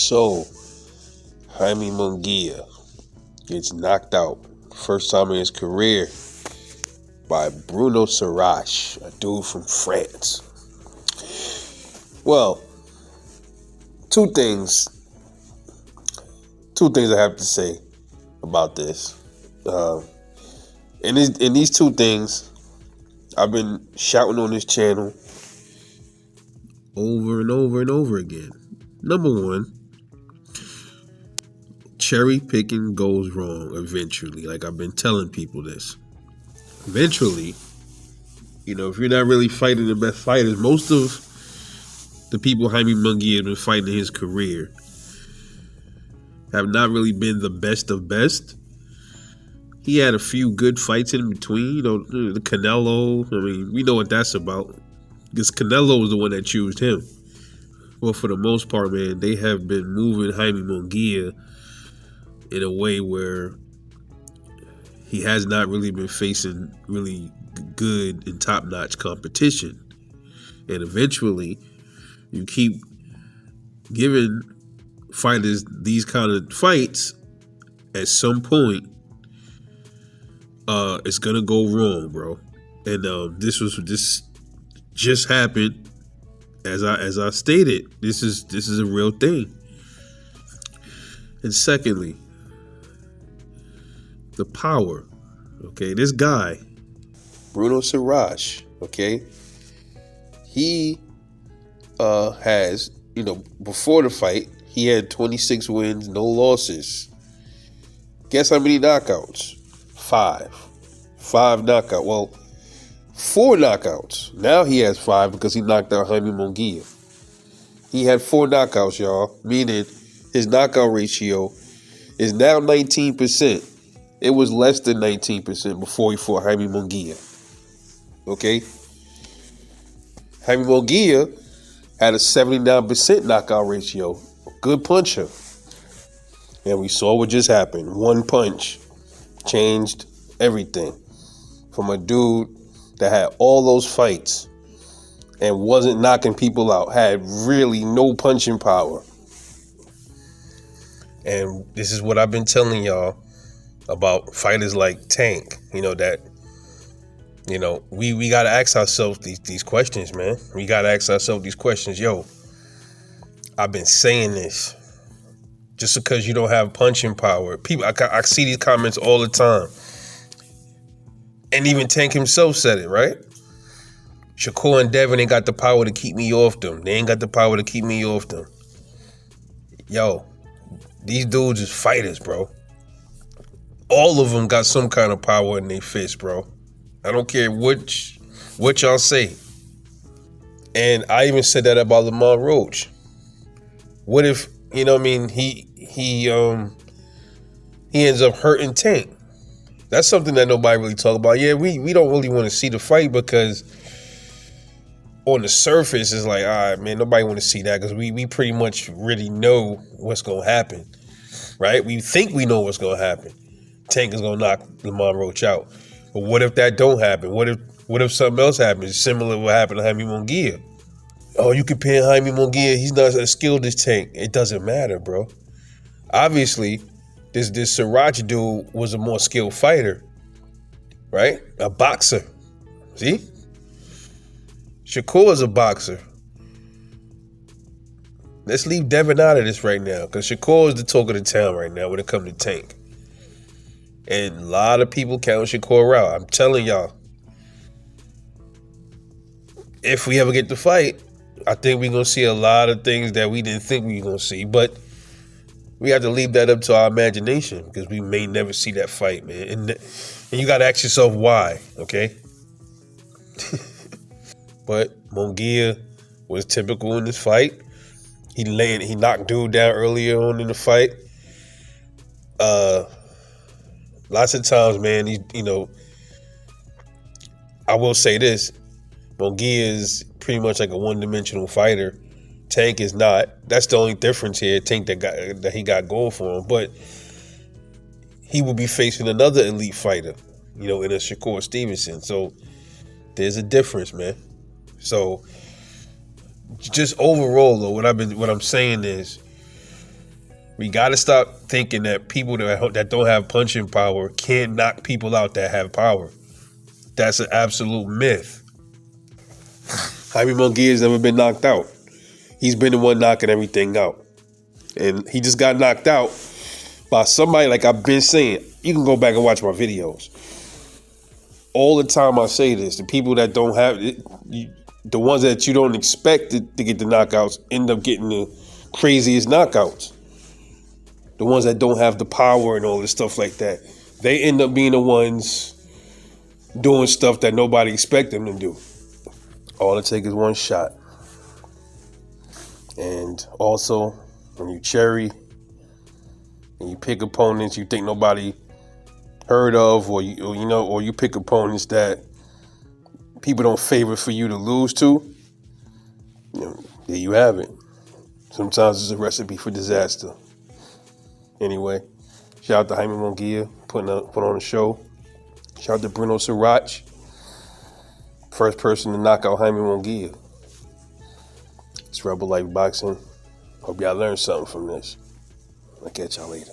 So, Jaime Munguia gets knocked out, first time in his career, by Bruno Sarache, a dude from France. Well, two things I have to say about this. And these two things, I've been shouting on this channel over and over and over again. Number one, cherry picking goes wrong eventually. Like I've been telling people this. Eventually, if you're not really fighting the best fighters, most of the people Jaime Munguia has been fighting in his career have not really been the best of best. He had a few good fights in between, the Canelo. I mean, we know what that's about. Because Canelo was the one that chose him. Well, for the most part, man, they have been moving Jaime Munguia in a way where he has not really been facing really good and top-notch competition. And eventually, you keep giving fighters these kind of fights, at some point, it's gonna go wrong, bro. And this just happened. As I stated, this is a real thing. And secondly, the power. Okay, this guy, Bruno Sarache, okay, he has, before the fight, he had 26 wins, no losses. Guess how many knockouts? 5 knockouts. Well, 4 knockouts. Now he has 5 because he knocked out Jaime Munguia. He had 4 knockouts, y'all, meaning his knockout ratio is now 19%. It was less than 19% before he fought Jaime Munguia. Okay? Jaime Munguia had a 79% knockout ratio. Good puncher. And we saw what just happened. One punch changed everything. From a dude that had all those fights and wasn't knocking people out, had really no punching power. And this is what I've been telling y'all about fighters like Tank. We got to ask ourselves these questions, man. We got to ask ourselves these questions. Yo, I've been saying this. Just because you don't have punching power. People, I see these comments all the time. And even Tank himself said it, right? Shakur and Devin ain't got the power to keep me off them. They ain't got the power to keep me off them. Yo, these dudes is fighters, bro. All of them got some kind of power in their fist, bro. I don't care what y'all say. And I even said that about Lamont Roach. What if, he ends up hurting Tank? That's something that nobody really talk about. Yeah, we don't really want to see the fight because on the surface it's like, all right, man, nobody want to see that because we pretty much really know what's going to happen, right? We think we know what's going to happen. Tank is going to knock Lamont Roach out. But what if that don't happen? What if something else happens similar to what happened to Jaime Munguia? Oh, you compare Jaime Munguia, he's not as skilled as Tank. It doesn't matter, bro. Obviously, this Sarache dude was a more skilled fighter, right? A boxer. See? Shakur is a boxer. Let's leave Devin out of this right now because Shakur is the talk of the town right now when it comes to Tank. And a lot of people count Shakur out. I'm telling y'all, if we ever get to fight, I think we're going to see a lot of things that we didn't think we were going to see. But we have to leave that up to our imagination because we may never see that fight, man. And you got to ask yourself why, okay? But Munguia was typical in this fight. He knocked dude down earlier on in the fight. Lots of times, man, I will say this. Munguia is pretty much like a one-dimensional fighter. Tank is not. That's the only difference here. Tank that he got going for him. But he will be facing another elite fighter, in a Shakur Stevenson. So there's a difference, man. So just overall, though, what I'm saying is We got to stop thinking that people that don't have punching power can't knock people out that have power. That's an absolute myth. Jaime Munguia's never been knocked out. He's been the one knocking everything out. And he just got knocked out by somebody, like I've been saying. You can go back and watch my videos. All the time I say this, the people that don't have it, the ones that you don't expect to get the knockouts end up getting the craziest knockouts. The ones that don't have the power and all this stuff like that, they end up being the ones doing stuff that nobody expect them to do. All it takes is one shot. And also, when you cherry and you pick opponents you think nobody heard of, or you pick opponents that people don't favor for you to lose to, there you have it. Sometimes it's a recipe for disaster. Anyway, shout out to Jaime Munguia putting on a show. Shout out to Bruno Sriracha, first person to knock out Jaime Munguia. It's Rebel Life Boxing. Hope y'all learned something from this. I'll catch y'all later.